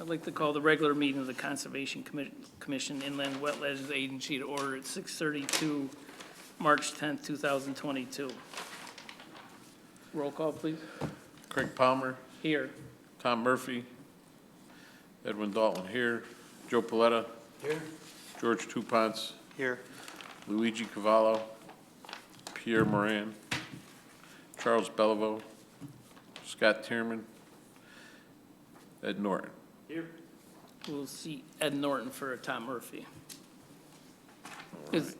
I'd like to call the regular meeting of the Conservation Commission Inland Wetlands Agency to order at 6:32, March 10th, 2022. Roll call, please. Craig Palmer, Here. Tom Murphy, Edwin Dalton here, Joe Paletta, Here. George Tupance, Here. Luigi Cavallo, Pierre Moran, Charles Bellevaux, Scott Tierman, Ed Norton. Here. We'll see Ed Norton for Tom Murphy. Is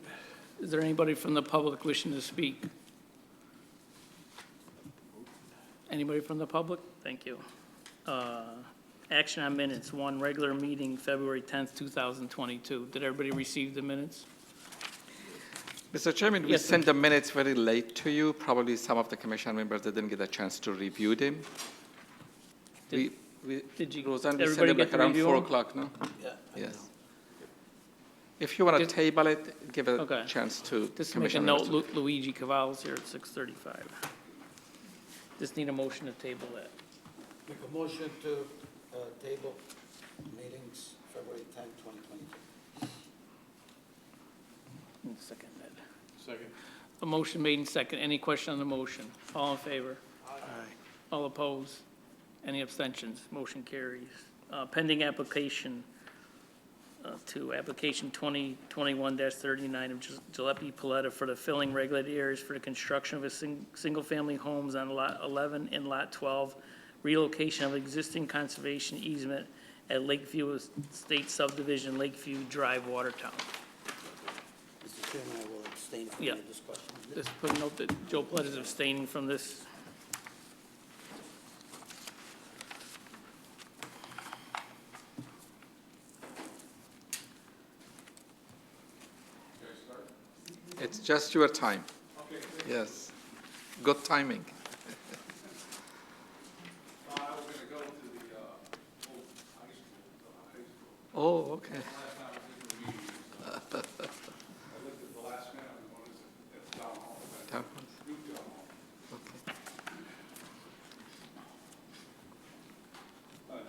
there anybody from the public wishing to speak? Anybody from the public? Thank you. Action on minutes. One, regular meeting, February 10th, 2022. Did everybody receive the minutes? Mr. Chairman, we Yes, sent the minutes very late to you. Probably some of the commission members didn't get a chance to review them. Did you- Roseanne, we sent everybody them get like to around review 4 them? o'clock, no? Yeah. Yes. If you want to Just- table it, give a Okay. chance to Just make a commission note, members. Luigi Cavallo's here at 6:35. Just need a motion to table that. Make a motion to table meetings February 10, 2022. Second that. Second. A motion made in second. Any question on the motion? All in favor? Aye. All opposed? Any abstentions? Motion carries. Pending application to application 2021-39 of Gillespie Paletta for the filling regulated areas for the construction of a single-family homes on Lot 11 and Lot 12, relocation of existing conservation easement at Lakeview Estate Subdivision, Lakeview Drive, Watertown. Mr. Chairman, I will abstain from Yeah. the discussion. Just put a note that Joe Platt is abstaining from this. It's just your time. Yes. Good timing. I was going to go to the old high school, Oh, okay. last time I was in the meeting. I looked at the last minute, I was at the town hall, Town new town hall.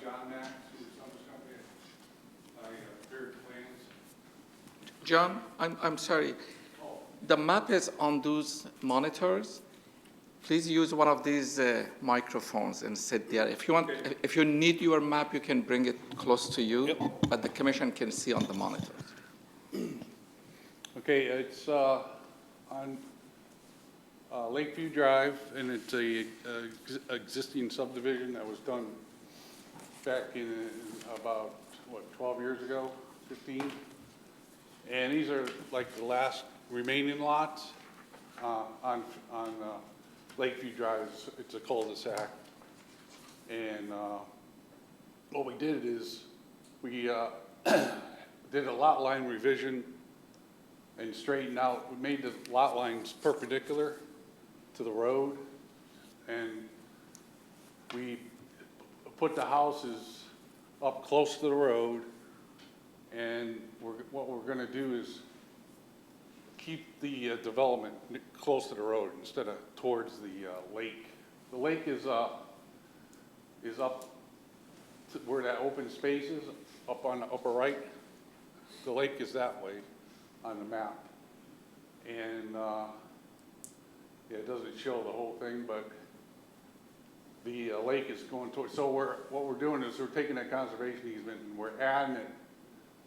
John Mack, who's on this company, prepared plans. John, I'm sorry. The map is on those monitors. Please use one of these microphones and sit there. If you want, Okay. if you need your map, you can bring it close to you, but the commission can see on the monitors. Okay, it's on Lakeview Drive, and it's a existing subdivision that was done back in about, 12 years ago, 15? And these are like the last remaining lots on Lakeview Drive. It's a cul-de-sac. And what we did is we did a lot line revision and straightened out. We made the lot lines perpendicular to the road, and we put the houses up close to the road. And what we're going to do is keep the development close to the road instead of towards the lake. The lake is up to where that open space is, up on the upper right. The lake is that way on the map. And yeah, it doesn't show the whole thing, but the lake is going towards, so what we're doing is we're taking that conservation easement and we're adding it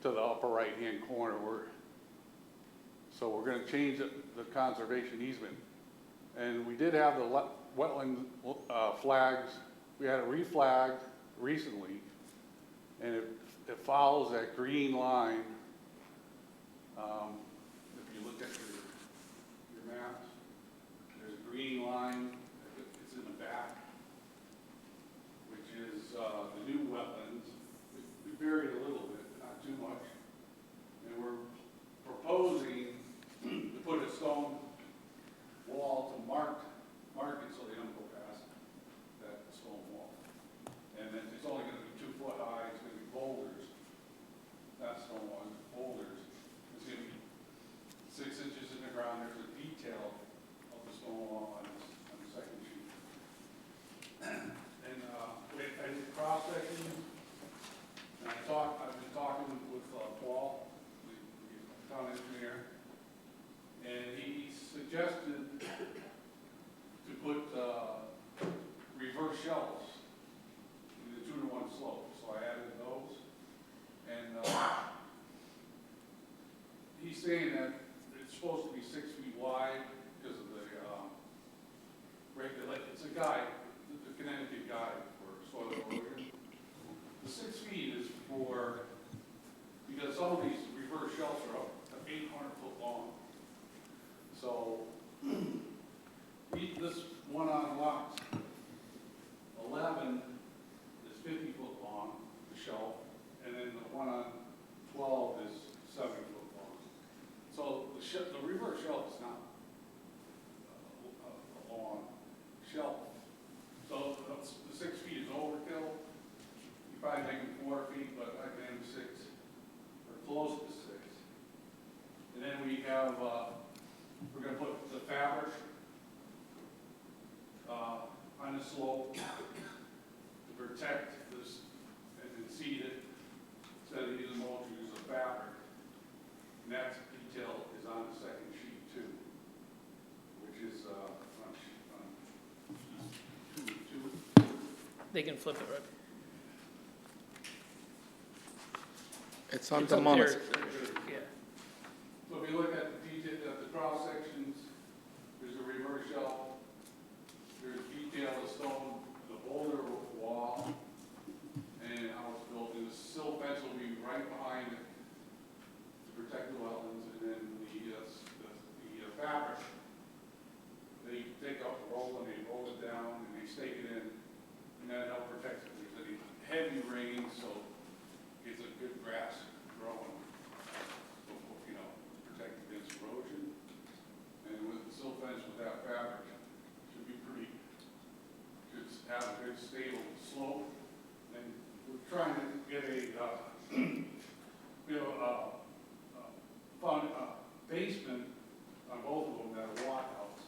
to the upper right-hand corner. So we're going to change the conservation easement. And we did have the wetland flags. We had it reflagged recently, and it follows that green line. If you look at your maps, there's a green line. It's in the back, which is the new wetlands. We buried a little bit, not too much. And we're proposing to put a stone wall to mark it so they don't go past that stone wall. And then it's only going to be 2 foot high. It's going to be boulders, not stone walls, boulders. It's going to be 6 inches in the ground. There's a detail of the stone wall on the second sheet. And I did cross he's saying that it's supposed to be 6 feet wide because of the, it's a guide, the Connecticut guide for soil erosion. The 6 feet is for, because some of these reverse shelves are up to 800 foot long. So, this one on lot 11 is 50 foot long, the shelf, and then the one on 12 is 70 foot long. So the reverse shelf is not a long shelf. So the 6 feet is overkill. You probably make them 4 feet, but I made them 6, or close to 6. And then we have, we're going to put the fabric on the slope to protect this and seed it. Instead of using mulch, we use a fabric. And that detail is on the second sheet too, which is on sheet 2. They can flip it, right? It's on It's the up monitor. there, yeah. So if you look at the detail, at the cross sections, there's a reverse shelf. There's detail of stone, the boulder wall, and how it's built. And the sill fence will be right behind it to protect the wetlands. And then the fabric, they take out the roll and they roll it down and they stake it in, and that helps protect it. If there's any heavy rain, so it's a good grass growing, you know, protect against erosion. And with the sill fence with that fabric, should be pretty, should have a good stable slope. And we're trying to get a, basement on both of them that are walkouts.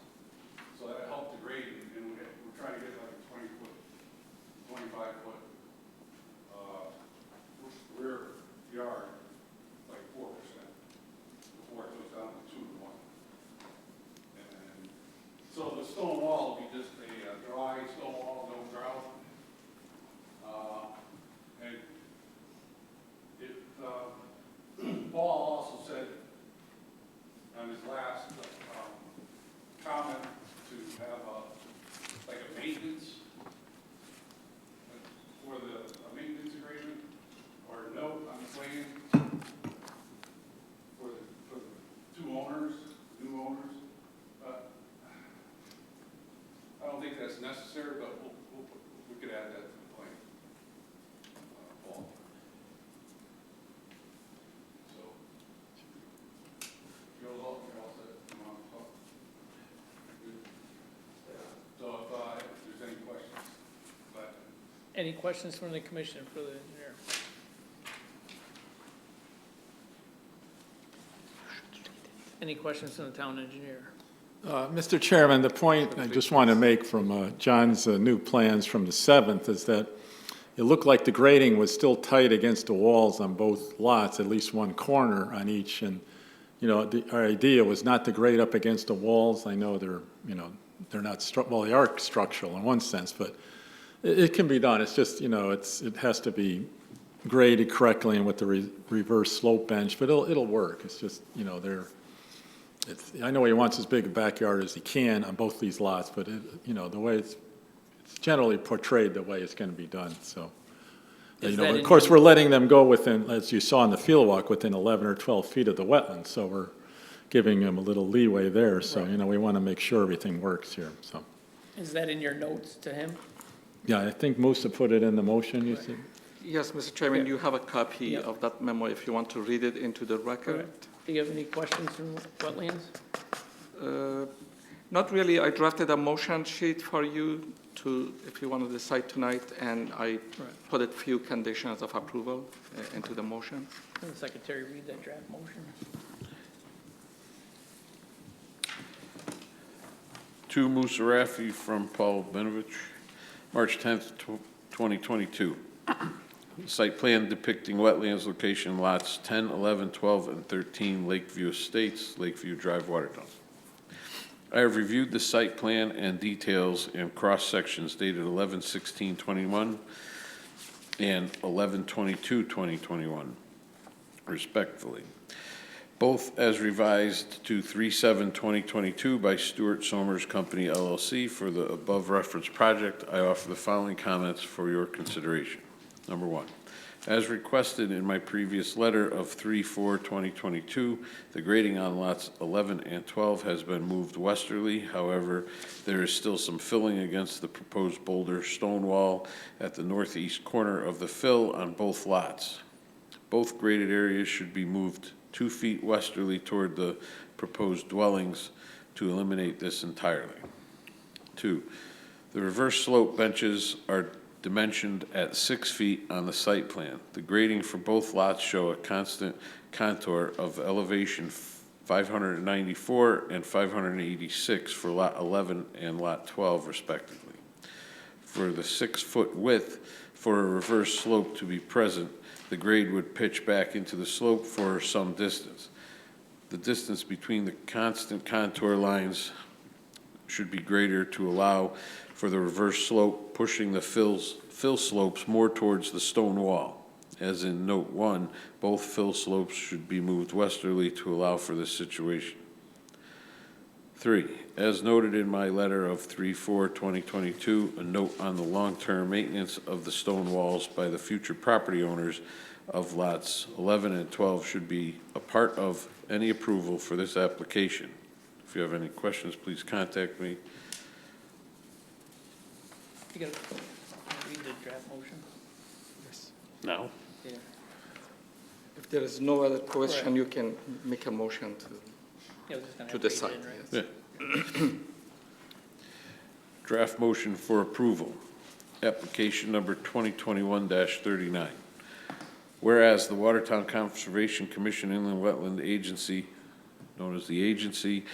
So that helps the grading, and we're trying to get like a 20 foot, 25 foot, rear yard, like 4%, before it goes down to 2 to 1. And so the stone wall will be just a dry stone wall, no grout. And Paul also said on his last comment to have like a maintenance for a maintenance agreement or a note on the plan for the two owners, new owners. I don't think that's necessary, but we could add that to the plan. Paul. So, you're all set. Come on, talk. So if there's any questions, but Any questions from the commission for the engineer? Any questions from the town engineer? Mr. Chairman, the point I just want to make from John's new plans from the 7th is that it looked like the grading was still tight against the walls on both lots, at least one corner on each. And, you know, our idea was not to grade up against the walls. I know they're, you know, they're not, well, they are structural in one sense, but it can be done. It's just, you know, it has to be graded correctly and with the reverse slope bench, but it'll work. It's just, you know, I know he wants as big a backyard as he can on both these lots, but you know, the way it's generally portrayed the way it's going to be done, so. You know, of course, we're letting them go within, as you saw in the field walk, within 11 or 12 feet of the wetland, so we're giving them a little leeway there, so, you know, we want to make sure everything works here, so. Is that in your notes to him? Yeah, I think Musa put it in the motion, you said? Yes, Mr. Chairman, you have a copy Yeah. of that memo if you want to read it into the record. Correct. Do you have any questions from wetlands? Not really. I drafted a motion sheet for you to, if you want to decide tonight, and I put a few conditions of approval into the motion. Can the secretary read that draft motion? To Musarafi from Paul Benovich, March 10th, 2022. Site plan depicting wetlands location lots 10, 11, 12, and 13, Lakeview Estates, Lakeview Drive, Watertown. I have reviewed the site plan and details and cross-sections dated 11/16/21 and 11/22/2021, respectfully. both as revised to 3/7/2022 by Stewart Somers Company LLC for the above referenced project. I offer the following comments for your consideration. Number one, as requested in my previous letter of 3/4/2022, the grading on lots 11 and 12 has been moved westerly. However, there is still some filling against the proposed boulder stone wall at the northeast corner of the fill on both lots. Both graded areas should be moved 2 feet westerly toward the proposed dwellings to eliminate this entirely. 2, the reverse slope benches are dimensioned at 6 feet on the site plan. The grading for both lots show a constant contour of elevation 594 and 586 for lot 11 and lot 12 respectively. For the 6-foot width for a reverse slope to be present, the grade would pitch back into the slope for some distance. The distance between the constant contour lines should be greater to allow for the reverse slope, pushing the fill slopes more towards the stone wall. As in note 1, both fill slopes should be moved westerly to allow for this situation. 3, as noted in my letter of 3/4/2022, a note on the long-term maintenance of the stone walls by the future property owners of lots 11 and 12 should be a part of any approval for this application. If you have any questions, please contact me. You gotta read the draft motion? Yes. No. Yeah. If there is no other question, you can make a motion Yeah, I was just gonna to have Ray decide. in, right? Yes. Yeah. Draft motion for approval. Application number 2021-39. Whereas the Watertown Conservation Commission Inland Wetland Agency, known as the agency,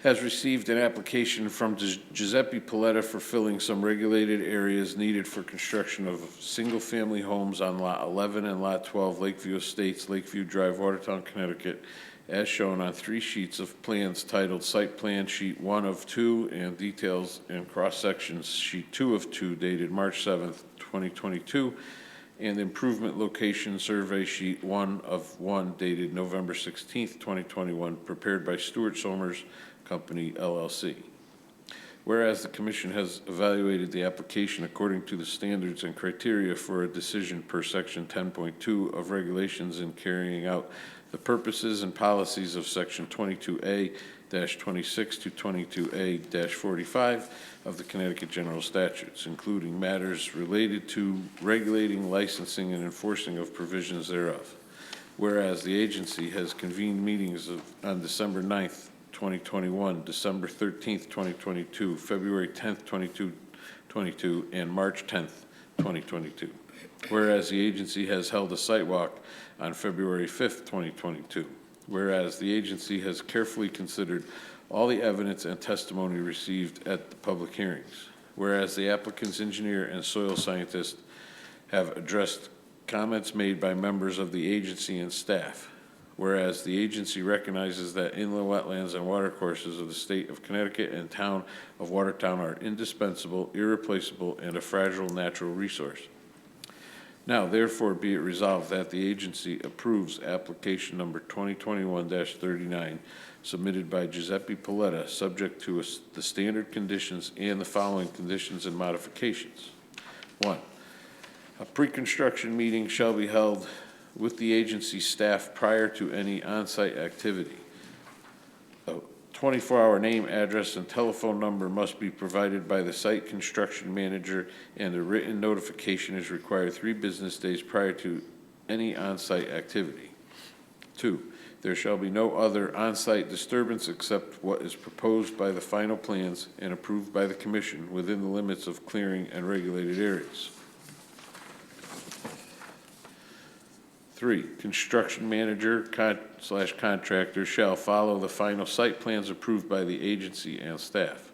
has received an application from Giuseppe Paletta for filling some regulated areas needed for construction of single-family homes on Lot 11 and Lot 12, Lakeview Estates, Lakeview Drive, Watertown, Connecticut, as shown on 3 sheets of plans titled Site Plan Sheet 1 of 2 and Details and Cross-Sections Sheet 2 of 2 dated March 7th, 2022, and Improvement Location Survey Sheet 1 of 1 dated November 16th, 2021, prepared by Stewart Somers Company, LLC. Whereas the Commission has evaluated the application according to the standards and criteria for a decision per Section 10.2 of regulations in carrying out the purposes and policies of Section 22A-26 to 22A-45 of the Connecticut General Statutes, including matters related to regulating, licensing, and enforcing of provisions thereof. Whereas the agency has convened meetings on December 9th, 2021, December 13th, 2022, February 10th, 2022, and March 10th, 2022. Whereas the agency has held a site walk on February 5th, 2022. Whereas the agency has carefully considered all the evidence and testimony received at the public hearings. Whereas the applicant's engineer and soil scientist have addressed comments made by members of the agency and staff. Whereas the agency recognizes that inland wetlands and watercourses of the state of Connecticut and town of Watertown are indispensable, irreplaceable, and a fragile natural resource. Now, therefore, be it resolved that the agency approves application number 2021-39 submitted by Giuseppe Paletta, subject to the standard conditions and the following conditions and modifications. 1, a pre-construction meeting shall be held with the agency staff prior to any on-site activity. A 24-hour name, address, and telephone number must be provided by the site construction manager, and a written notification is required 3 business days prior to any on-site activity. 2, there shall be no other on-site disturbance except what is proposed by the final plans and approved by the commission within the limits of clearing and regulated areas. 3, construction manager / contractor shall follow the final site plans approved by the agency and staff.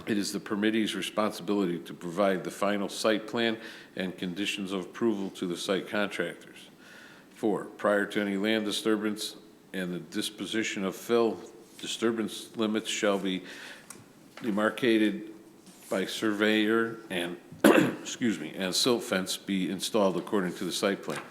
It is the permittee's responsibility to provide the final site plan and conditions of approval to the site contractors. 4, prior to any land disturbance and the disposition of fill, disturbance limits shall be demarcated by surveyor and, and silt fence be installed according to the site plan.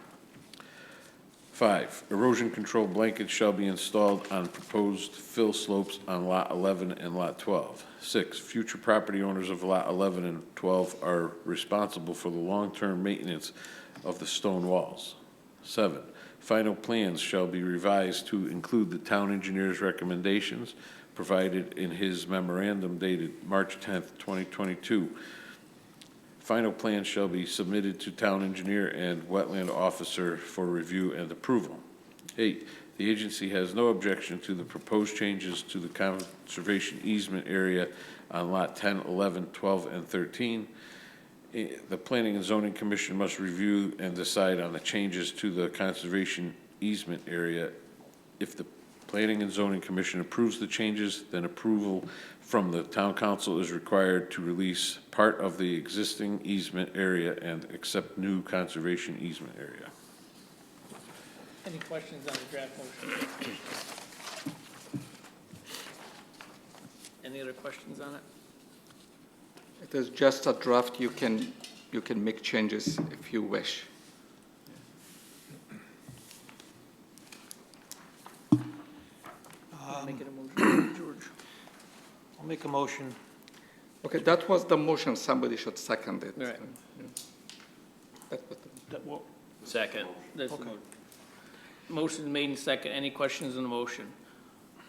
5, erosion control blankets shall be installed on proposed fill slopes on Lot 11 and Lot 12. 6, future property owners of Lot 11 and 12 are responsible for the long-term maintenance of the stone walls. 7, final plans shall be revised to include the town engineer's recommendations provided in his memorandum dated March 10th, 2022. Final plans shall be submitted to town engineer and wetland officer for review and approval. 8, the agency has no objection to the proposed changes to the conservation easement area on Lot 10, 11, 12, and 13. The Planning and Zoning Commission must review and decide on the changes to the conservation easement area. If the Planning and Zoning Commission approves the changes, then approval from the town council is required to release part of the existing easement area and accept new conservation easement area. Any questions on the draft motion? Any other questions on it? It is just a draft. You can make changes if you wish. Make it a motion, George. I'll make a motion. Okay, that was the motion. Somebody should second it. Right. That was the- Second. That's the motion. Motion made in second. Any questions on the motion?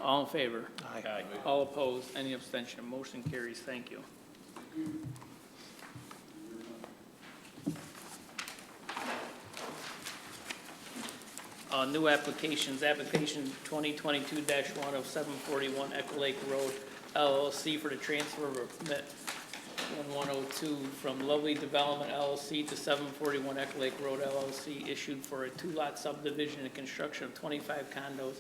All in favor? Aye. All opposed? Any abstention? Motion carries. Thank you. New applications, application 2022-1 of 741 Echo Lake Road LLC for the transfer of a permit 1102 from Lovely Development LLC to 741 Echo Lake Road LLC, issued for a two-lot subdivision and construction of 25 condos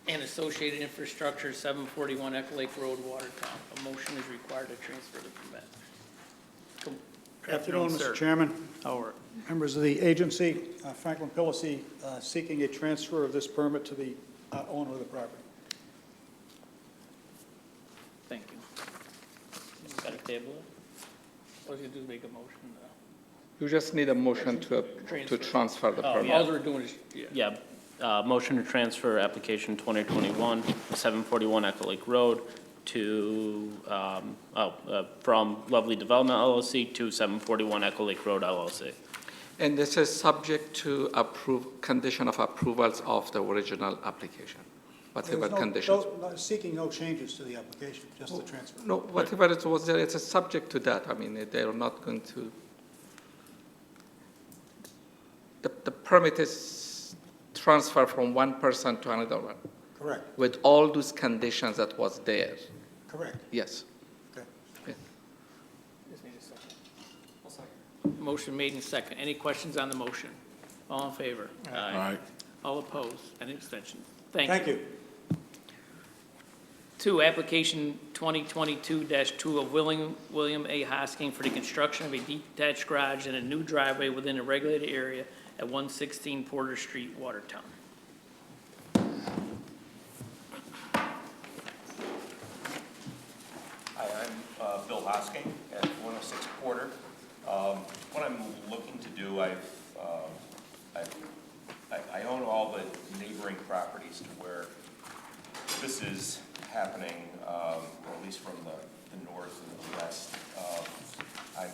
and associated infrastructure, 741 Echo Lake Road, Watertown. A motion is required to transfer the permit. Afternoon, sir. Mr. Chairman, Howard. members of the agency, Franklin Pillacy, seeking a transfer of this permit to the owner of the property. Thank you. Got a table it? What you do is make a motion. You just need a motion to transfer the Oh, permit. all we're doing is, yeah. Yeah, motion to transfer application 2021, 741 Echo Lake Road to, from Lovely Development LLC to 741 Echo Lake Road LLC. And this is subject to condition of approvals of the original application, whatever There's conditions. Seeking no changes to the application, just the transfer. No, whatever it was there, it's a subject to that. I mean, they're not going to. The permit is transfer from one person to another one Correct, with all those conditions that was there. correct. Yes. Okay. Just need a second. Motion made in second. Any questions on the motion? All in favor? Aye. All opposed? Any abstentions? Thank you. Thank you. 2, application 2022-2 of William A. Hosking for the construction of a detached garage and a new driveway within a regulated area at 116 Porter Street, Watertown. Hi, I'm Bill Hosking at 106 Porter. What I'm looking to do, I own all the neighboring properties to where this is happening, or at least from the north and the west. I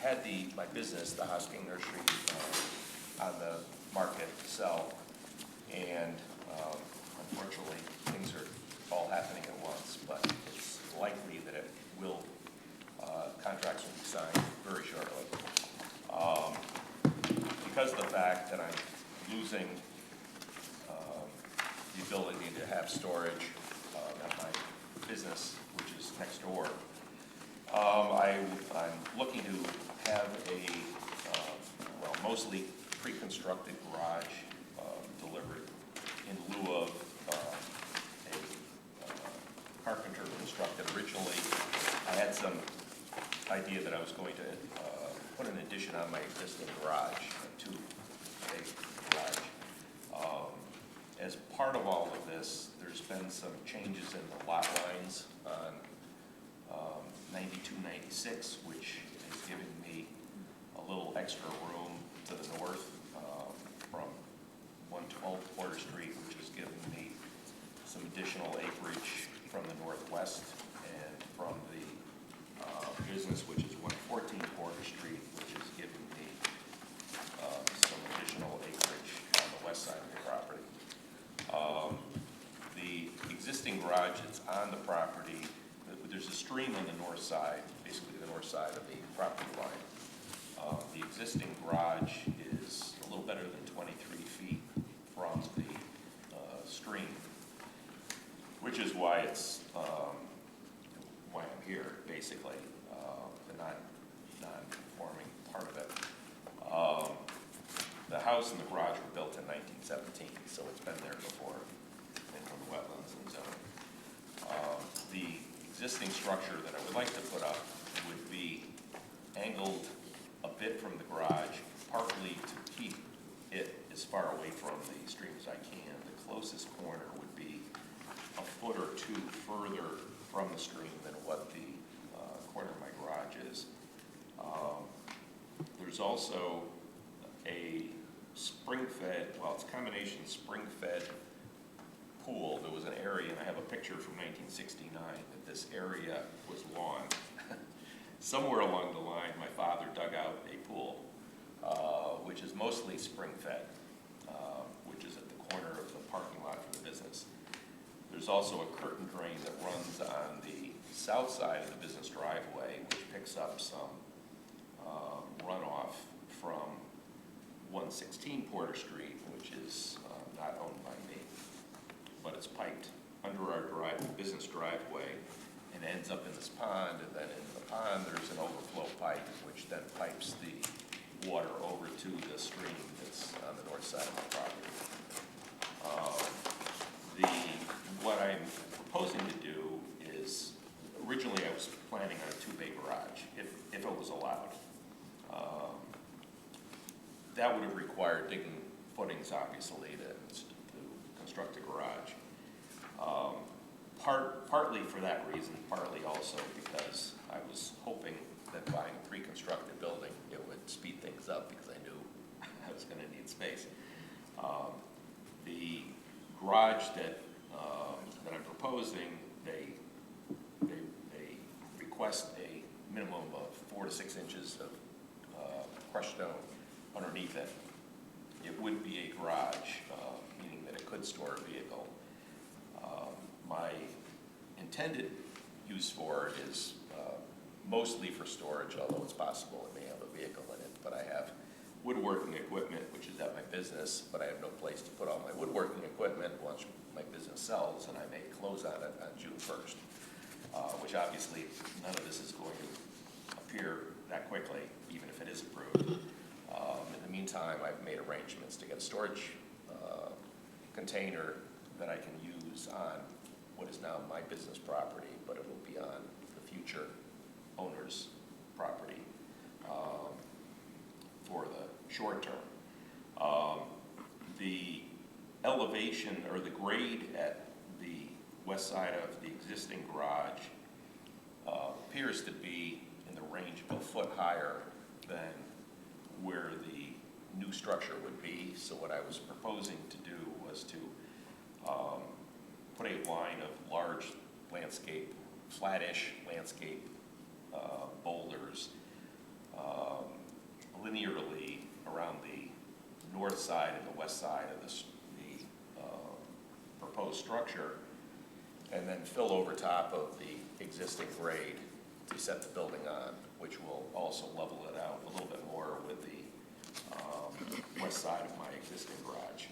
had my business, the Hosking Nursery, on the market to sell, and unfortunately, things are all happening at once, but it's likely that it will, contracts will be signed very shortly. Because of the fact that I'm losing the ability to have storage at my business, which is next door, I'm looking to have a, mostly pre-constructed garage delivered in lieu of a carpenter constructed. Originally, I had some idea that I was going to put an addition on my existing garage, a two-bay garage. As part of all of this, there's been some changes in the lot lines on 9296, which is giving me a little extra room to the north from 112 Porter Street, which has given me some additional acreage from the northwest, and from the business, which is 114 Porter Street, which has given me some additional acreage on the west side of the property. The existing garage that's on the property, there's a stream on the north side, basically the north side of the property line. The existing garage is a little better than 23 feet from the stream, which is why it's, why I'm here, basically, the non-conforming part of it. The house and the garage were built in 1917, so it's been there before, in the wetlands and zoning. The existing structure that I would like to put up would be angled a bit from the garage, partly to keep it as far away from the stream as I can. The closest corner would be a foot or two further from the stream than what the corner of my garage is. There's also a spring-fed, well, it's a combination spring-fed pool. There was an area, and I have a picture from 1969, that this area was lawn. Somewhere along the line, my father dug out a pool, which is mostly spring-fed, which is at the corner of the parking lot for the business. There's also a curtain drain that runs on the south side of the business driveway, which picks up some runoff from 116 Porter Street, which is not owned by me, but it's piped under our business driveway and ends up in this pond, and then in the pond there's an overflow pipe, which then pipes the water over to the stream that's on the north side of the property. What I'm proposing to do is, originally I was planning on a two-bay garage, if it was allowed. That would have required digging footings, obviously, to construct a garage. Partly for that reason, partly also because I was hoping that buying a pre-constructed building, it would speed things up, because I knew I was going to need space. The garage that I'm proposing, they request a minimum of 4 to 6 inches of crushed stone underneath it. It would be a garage, meaning that it could store a vehicle. My intended use for it is mostly for storage, although it's possible it may have a vehicle in it. But I have woodworking equipment, which is at my business, but I have no place to put all my woodworking equipment once my business sells, and I may close on it on June 1st, which obviously none of this is going to appear that quickly, even if it is approved. In the meantime, I've made arrangements to get a storage container that I can use on what is now my business property, but it will be on the future owner's property for the short term. The elevation or the grade at the west side of the existing garage appears to be in the range of a foot higher than where the new structure would be. So what I was proposing to do was to put a line of large landscape, flattish landscape boulders linearly around the north side and the west side of the proposed structure, and then fill over top of the existing grade to set the building on, which will also level it out a little bit more with the west side of my existing garage.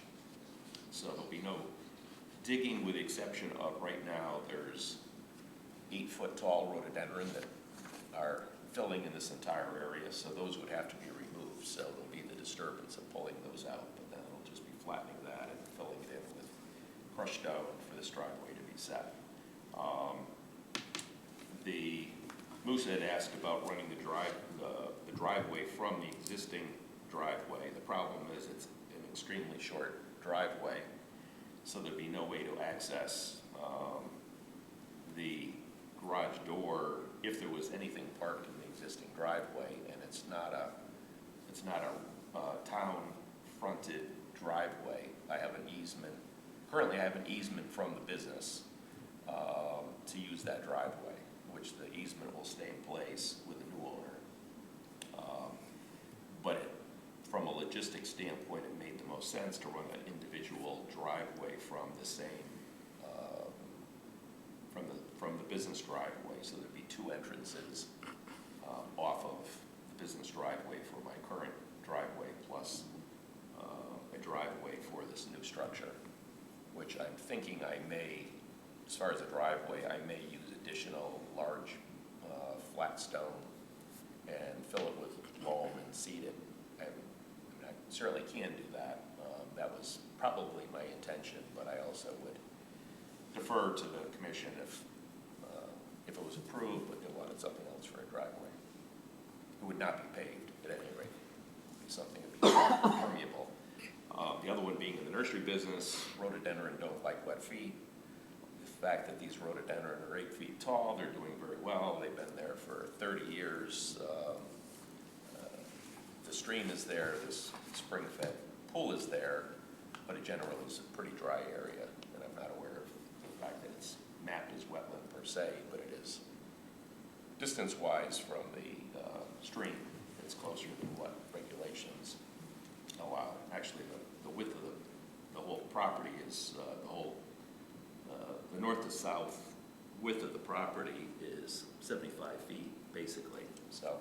So there'll be no digging, with the exception of right now there's 8-foot tall rhododendron that are filling in this entire area, so those would have to be removed. So there'll be the disturbance of pulling those out, but then it'll just be flattening that and filling it in with crushed stone for this driveway to be set. The Moose had asked about running the driveway from the existing driveway. The problem is it's an extremely short driveway, so there'd be no way to access the garage door if there was anything parked in the existing driveway, and it's not a town-fronted driveway. I have an easement, currently I have an easement from the business to use that driveway, which the easement will stay in place with the new owner. From a logistics standpoint, it made the most sense to run an individual driveway from the same, from the business driveway, so there'd be two entrances off of the business driveway for my current driveway, plus a driveway for this new structure, which I'm thinking I may, as far as a driveway, I may use additional large flat stone and fill it with loam and seed it. I certainly can do that. That was probably my intention, but I also would defer to the commission if it was approved, but they wanted something else for a driveway. It would not be paved at any rate. It'd be something that would be permeable. The other one being in the nursery business, rhododendron don't like wet feet. The fact that these rhododendron are 8 feet tall, they're doing very well. They've been there for 30 years. The stream is there, this spring-fed pool is there, but it generally is a pretty dry area, and I'm not aware of the fact that it's mapped as wetland per se, but it is distance-wise from the stream, it's closer than what regulations allow. Actually, the width of the whole property is the north to south width of the property is 75 feet, basically. So,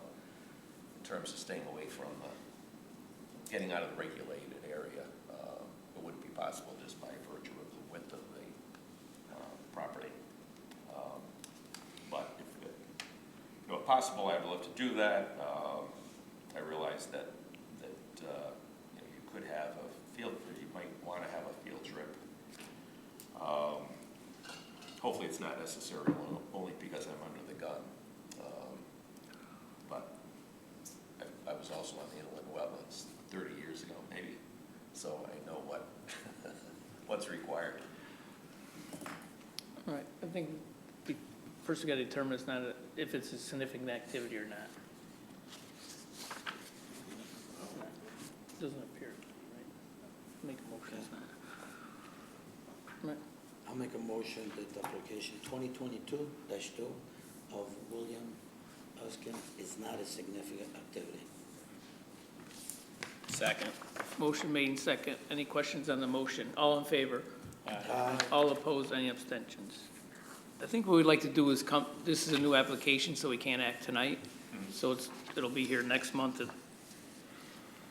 in terms of staying away from getting out of the regulated area, it wouldn't be possible just by virtue of the width of the property. But if possible, I'd love to do that. I realize that you could have a field, you might want to have a field trip. Hopefully it's not necessary, only because I'm under the gun. But I was also on the inland wetlands 30 years ago, maybe, so I know what's required. All right, I think first we got to determine if it's a significant activity or not. Doesn't appear, right? Make a motion, it's not. Right. I'll make a motion that application 2022-2 of William Erskine is not a significant activity. Second. Motion made in second. Any questions on the motion? All in favor? Aye. All opposed, any abstentions? I think what we'd like to do is this is a new application, so we can't act tonight. So it'll be here next month at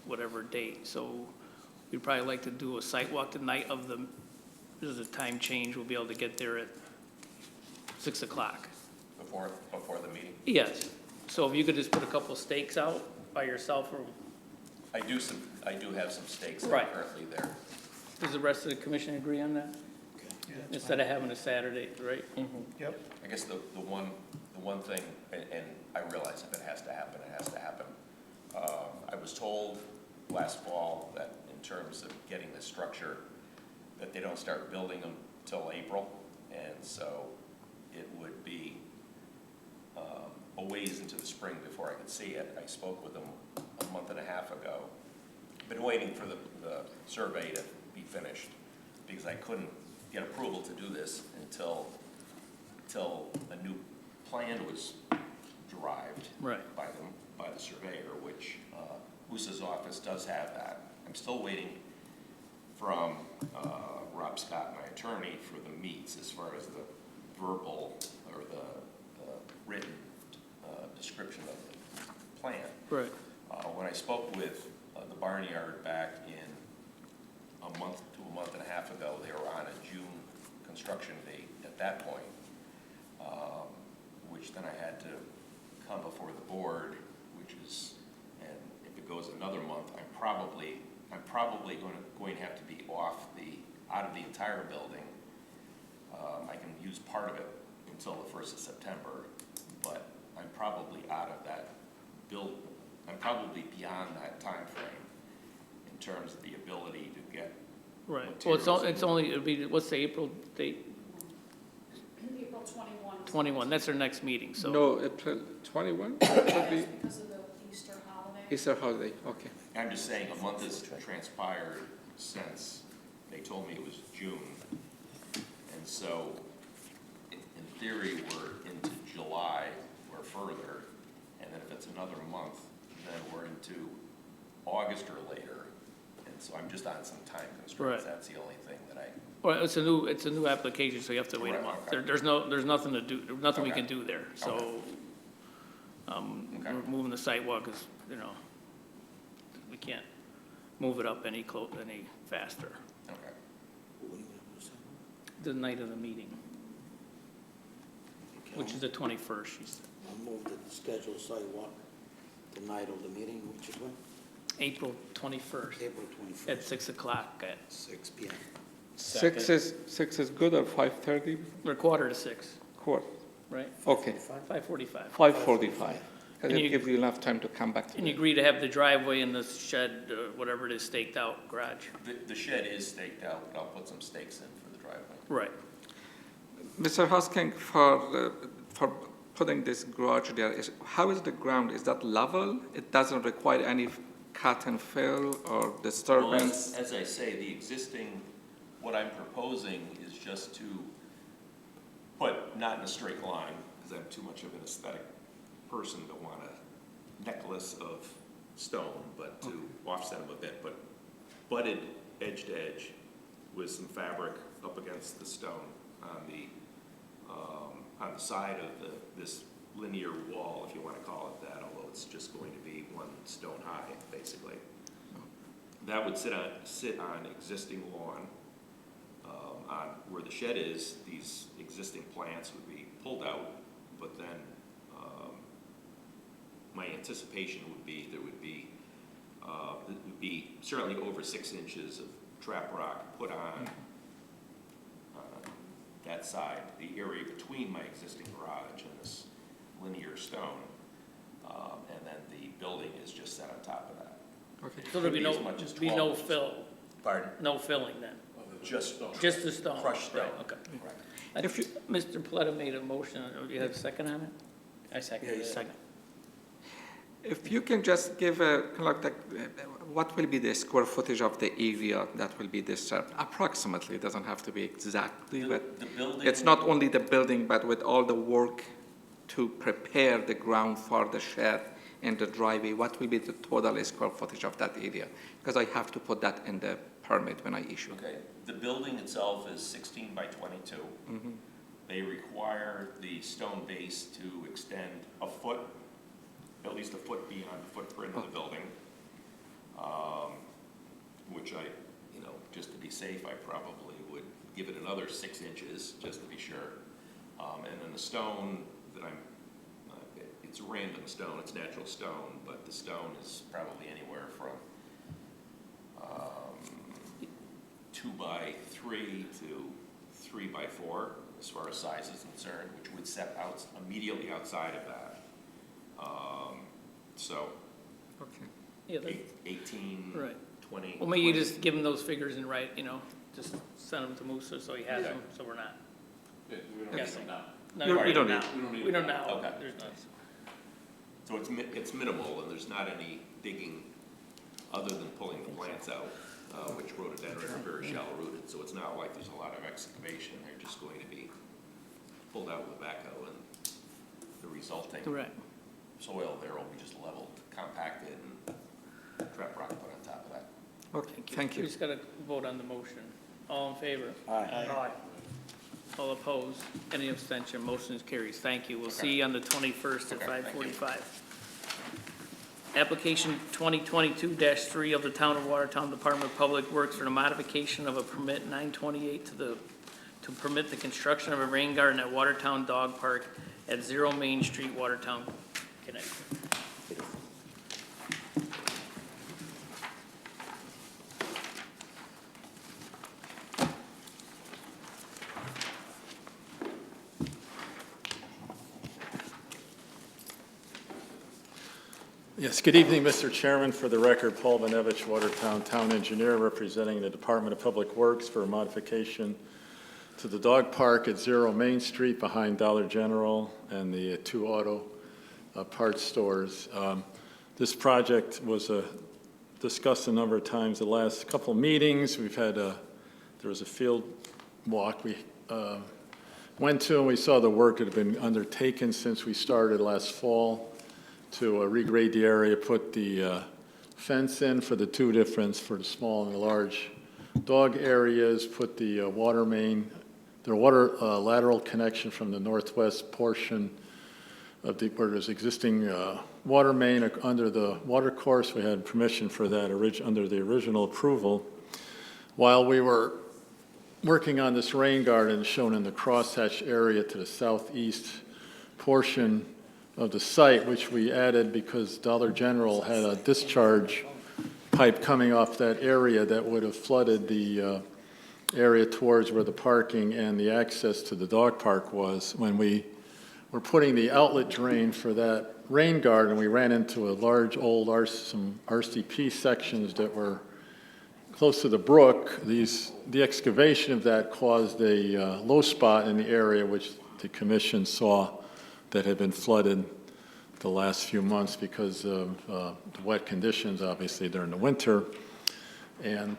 whatever date. So we'd probably like to do a site walk the night of there's a time change. We'll be able to get there at 6 o'clock. Before the meeting? Yes. So if you could just put a couple stakes out by yourself, or I do have some stakes that are Right. currently there. does the rest of the commission agree on that? Instead of having a Saturday, right? Yep. I guess the one thing, and I realize if it has to happen, it has to happen. I was told last fall that in terms of getting the structure, that they don't start building them till April, and so it would be a ways into the spring before I could see it. I spoke with them a month and a half ago. Been waiting for the survey to be finished because I couldn't get approval to do this until a new plan was derived Right. by the surveyor, which Moose's office does have that. I'm still waiting from Rob Scott, my attorney, for the meets as far as the verbal or the written description of the plan. Right. When I spoke with the barnyard back in a month to a month and a half ago, they were on a June construction date at that point, which then I had to come before the board, which is, and if it goes another month, I'm probably going to have to be out of the entire building. I can use part of it until the 1st of September, but I'm probably out of that I'm probably beyond that time frame in terms of the ability to get Right. Well, materials. it's only, it'll be, what's the April date? April 21. 21, that's our next meeting, so. No, April 21 would be Because of the Easter holiday. Easter holiday, okay. I'm just saying, a month has transpired since they told me it was June. And so, in theory, we're into July or further, and then if it's another month, then we're into August or later. And so I'm just on some time constraints. Right. That's the only thing that I, Well, it's a new application, so you have to wait a Right, month. okay. There's nothing to do, nothing we Okay. can do there, so, Okay. we're moving the sidewalk is, we can't move it up any faster. okay. What do you want to say? The night of the meeting, which is the 21st, she said. I'll move the scheduled sidewalk the night of the meeting, which is when? April 21st April 21st. at 6 o'clock at, 6 p.m. 6 is good, or 5:30? or 5:45, Quarter, right? okay, 5:45. 5:45. Because And it you- gives you enough time to come back to And you me. agree to have the driveway and the shed, whatever it is, staked out garage? The shed is staked out, but I'll put some stakes in for the driveway. Right. Mr. Hosking, for putting this garage there, how is the ground? Is that level? It doesn't require any cut and fill or Well, disturbance? as I say, the existing, what I'm proposing is just to put, not in a straight line, because I'm too much of an aesthetic person to want a necklace of stone, but to offset them a bit, but butted edge to edge with some fabric up against the stone on the side of this linear wall, if you want to call it that, although it's just going to be one stone high, basically. That would sit on existing lawn. On where the shed is, these existing plants would be pulled out, but then my anticipation would be there would be certainly over 6 inches of trap rock put on that side, the area between my existing garage and this linear stone, and then the building is just set on top of that. Okay. So there'll be Could as much as be 12 no inches. fill, Pardon? no filling then? Just Just the stone? crushed stone. Right, okay. Right. If you- Mr. Paletta made a motion, do you have a second on it? I second Yeah, it. Second. If you can just give a, what will be the square footage of the area that will be disturbed? Approximately, it doesn't have to be exactly, but The building. it's not only the building, but with all the work to prepare the ground for the shed and the driveway, what will be the total square footage of that area? Because I have to put that in the permit when I issue. Okay, the building itself is 16 by 22. They require the stone base to extend a foot, at least a foot beyond the footprint of the building, which I, just to be safe, I probably would give it another 6 inches, just to be sure. And then the stone that it's random stone, it's natural stone, but the stone is probably anywhere from 2 by 3 to 3 by 4, as far as size is concerned, which would set out immediately outside of that. So, Okay. Yeah, 18, Right. 20. Well, maybe you 20. just give him those figures and write, just send them to Musa so he has them, so we're not guessing. No, We don't now. need- We don't know. Okay. There's none. So it's minimal, and there's not any digging other than pulling the plants out, which rhododendron are very shallow rooted, so it's not like there's a lot of excavation. They're just going to be pulled out with a backhoe, and the resulting Correct. soil there will be just leveled, compacted, and trap rock put on top of that. Okay, thank We you. just gotta vote on the motion. All in favor? Aye. All opposed? Any abstention? Motion is carries. Thank you. We'll see you on the 21st at Okay, thank you. 5:45. Application 2022-3 of the Town of Watertown Department of Public Works for the modification of a permit 928 to permit the construction of a rain garden at Watertown Dog Park at 0 Main Street, Watertown, Connecticut. Yes, good evening, Mr. Chairman. For the record, Paul Benevich, Watertown Town Engineer, representing the Department of Public Works for a modification to the dog park at 0 Main Street behind Dollar General and the 2 auto parts stores. This project was a discussed a number of times the last couple of meetings. We've had there was a field walk we went to, and we saw the work that had been undertaken since we started last fall to regrade the area, put the fence in for the two difference, for the small and the large dog areas, put the water main, the water lateral connection from the northwest portion of the, where there's existing water main under the water course. We had permission for that under the original approval. While we were working on this rain garden shown in the crosshatch area to the southeast portion of the site, which we added because Dollar General had a discharge pipe coming off that area that would have flooded the area towards where the parking and the access to the dog park was. When we were putting the outlet drain for that rain garden, we ran into a large old some RCP sections that were close to the brook. The excavation of that caused a low spot in the area, which the commission saw that had been flooded the last few months because of the wet conditions, obviously, during the winter. And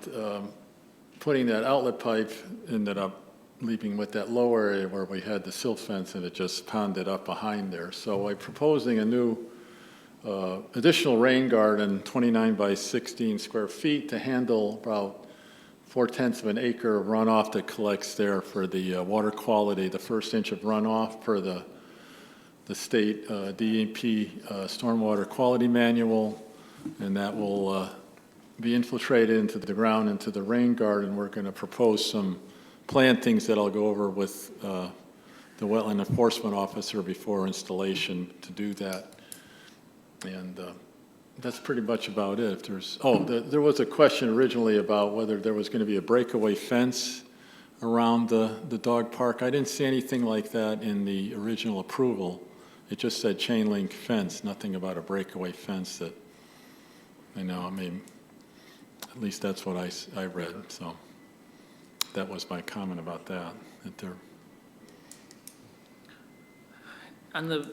putting that outlet pipe ended up leaving with that low area where we had the silt fence, and it just ponded up behind there. So I'm proposing a new additional rain garden, 29 by 16 square feet, to handle about 4/10 of an acre of runoff that collects there for the water quality, the first inch of runoff per the state DEP stormwater quality manual, and that will be infiltrated into the ground, into the rain garden. We're going to propose some plantings that I'll go over with the wetland enforcement officer before installation to do that. And that's pretty much about it. If there's, there was a question originally about whether there was going to be a breakaway fence around the dog park. I didn't see anything like that in the original approval. It just said chain link fence, nothing about a breakaway fence that, I mean, at least that's what I read. So that was my comment about that. On the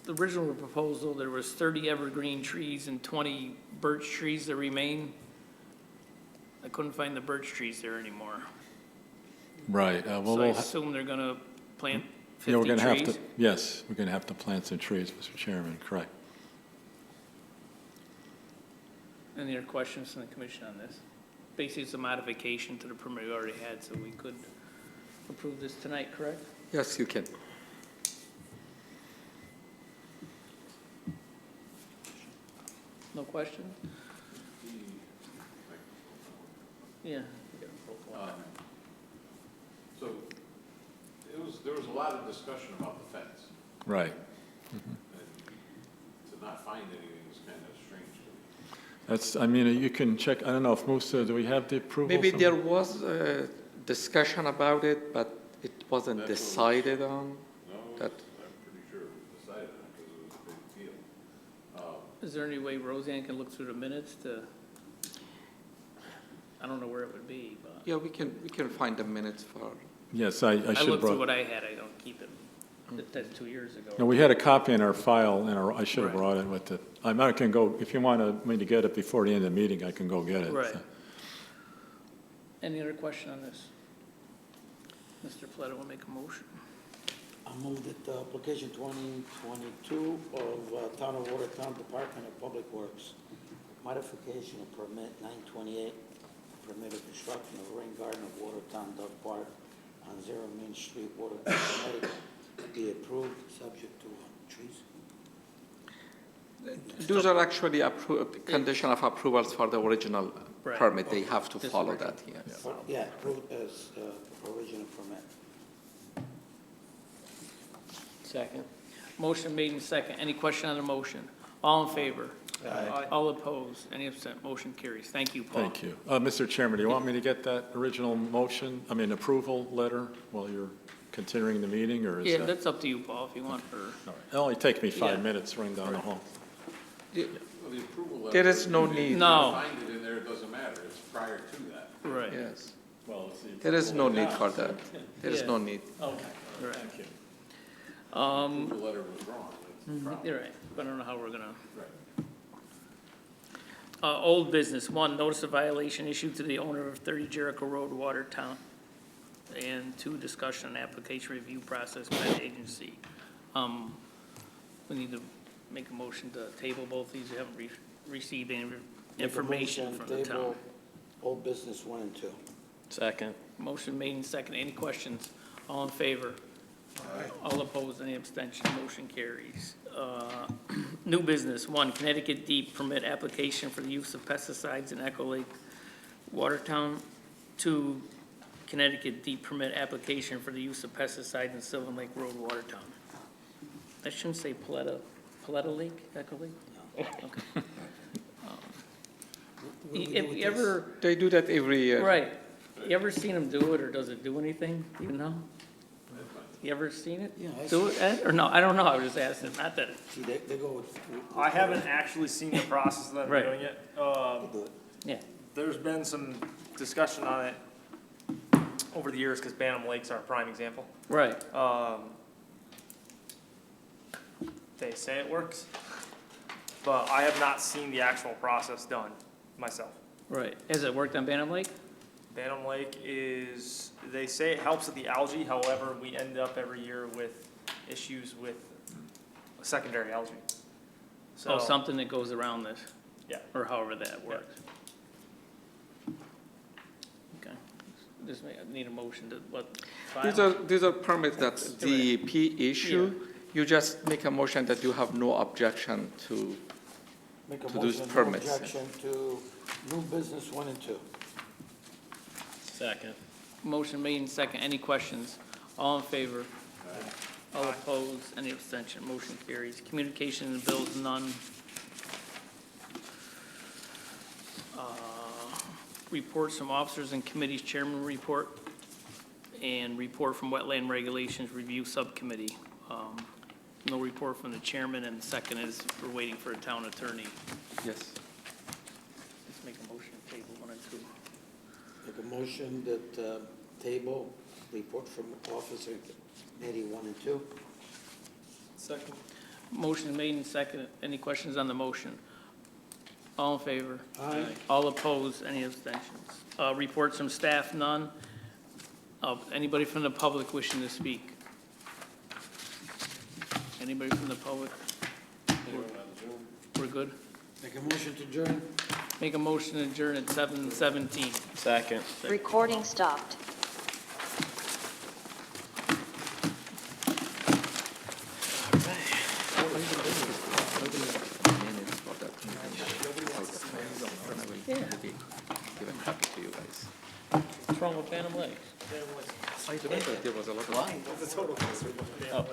original proposal, there was 30 evergreen trees and 20 birch trees that remain. I couldn't find the birch trees there anymore. Right. So I assume they're gonna plant 50 we're gonna trees? Yes, we're going to have to plant some trees, Mr. Chairman, correct. Any other questions from the commission on this? Basically, it's a modification to the permit we already had, so we could approve this tonight, correct? Yes, you can. No questions? Yeah. So there was a lot of discussion about the fence. Right. And to not find anything is kind of strange to me. That's, I mean, you can check, I don't know if Musa, do we have the approval? Maybe there was a discussion about it, but it wasn't decided on. No, That- I'm pretty sure it was decided on because it was a big deal. Is there any way Roseanne can look through the minutes to, I don't know where it would be, but Yeah, we can find the minutes for. Yes, I I should have looked through brought, what I had, I don't keep it. That's 2 years ago. no, we had a copy in our file, and I should have Right. brought it with it. I can go, if you want me to get it before the end of the meeting, I can go get it. Right. Any other question on this? Mr. Platt will make a motion. I move that application 2022 of Town of Watertown Department of Public Works, modification of permit 928, permitted construction of rain garden of Watertown Dog Park on 0 Main Street, Watertown, Connecticut, be approved, subject to trees. Those are actually condition of approvals for the original Right. permit. They have to This follow original. that, yes. Yeah, approved as original permit. Second. Motion made in second. Any question on the motion? All in favor? Aye. All opposed? Any absent? Motion carries. Thank you, Paul. Thank you. Mr. Chairman, do you want me to get that original approval letter while you're continuing the meeting, or is Yeah, that? that's up to you, Paul, if you want, or, All right. It'll only take me 5 Yeah. minutes to run down the hall. Well, the approval letter. There is no if you need. No. Find it in there, it doesn't matter. It's prior to that. right. Yes. Well, it's the There is no approval need for that. There is Yeah. no need. Okay, Right. thank you. The letter was wrong. That's the problem. You're right, but I don't know how we're gonna, Right. Old business, one, notice of violation issued to the owner of 30 Jericho Road, Watertown. And two, discussion on application review process by the agency. We need to make a motion to table both these. We haven't received any Make a information motion, from the town. table Old business 1 and 2. Second. Motion made and second. Any questions? All in favor? All opposed, any abstention? Motion carries. New business, one, Connecticut Deep permit application for the use of pesticides in Echo Lake, Watertown. Two, Connecticut Deep permit application for the use of pesticides in Sylvan Lake Road, Watertown. I shouldn't say Paletta Lake, Echo Lake? Okay. If you ever, They do that every year. right, you ever seen them do it, or does it do anything, you know? You ever seen it? Yeah, I Do it, Ed? Or no, I don't know, I was just asking, not that, See, they go with. I haven't actually seen the process that Right. they're doing it. They do it. yeah, There's been some discussion on it over the years, because Bantam Lake's our prime example. right, They say it works, but I have not seen the actual process done myself. right. Has it worked on Bantam Lake? Bantam Lake is, they say it helps with the algae, however, we end up every year with issues with secondary algae. Oh, So, something that goes around this, yeah, or however that works. Okay, just need a motion to, what, file? These are permits that DEP issue. You just make a motion that you have no objection to. Make a To those motion, no permits. objection to new business 1 and 2. Second. Motion made and second. Any questions? All in favor? All opposed? Any abstention? Motion carries. Communication and bills, none. Reports from officers and committees, chairman report, and report from Wetland Regulations Review Subcommittee. No report from the chairman, and the second is we're waiting for a town attorney. Yes. Let's make a motion to table 1 and 2. Make a motion that table report from officer committee 1 and 2. second. Motion made and second. Any questions on the motion? All in favor? Aye. All opposed? Any abstentions? Reports from staff, none. Anybody from the public wishing to speak? Anybody from the public? We're good? Make a motion to adjourn. Make a motion to adjourn at 7:17. Second. Recording stopped. Give a copy to you guys. What's wrong with Bantam Lake? I remember there was a lot of.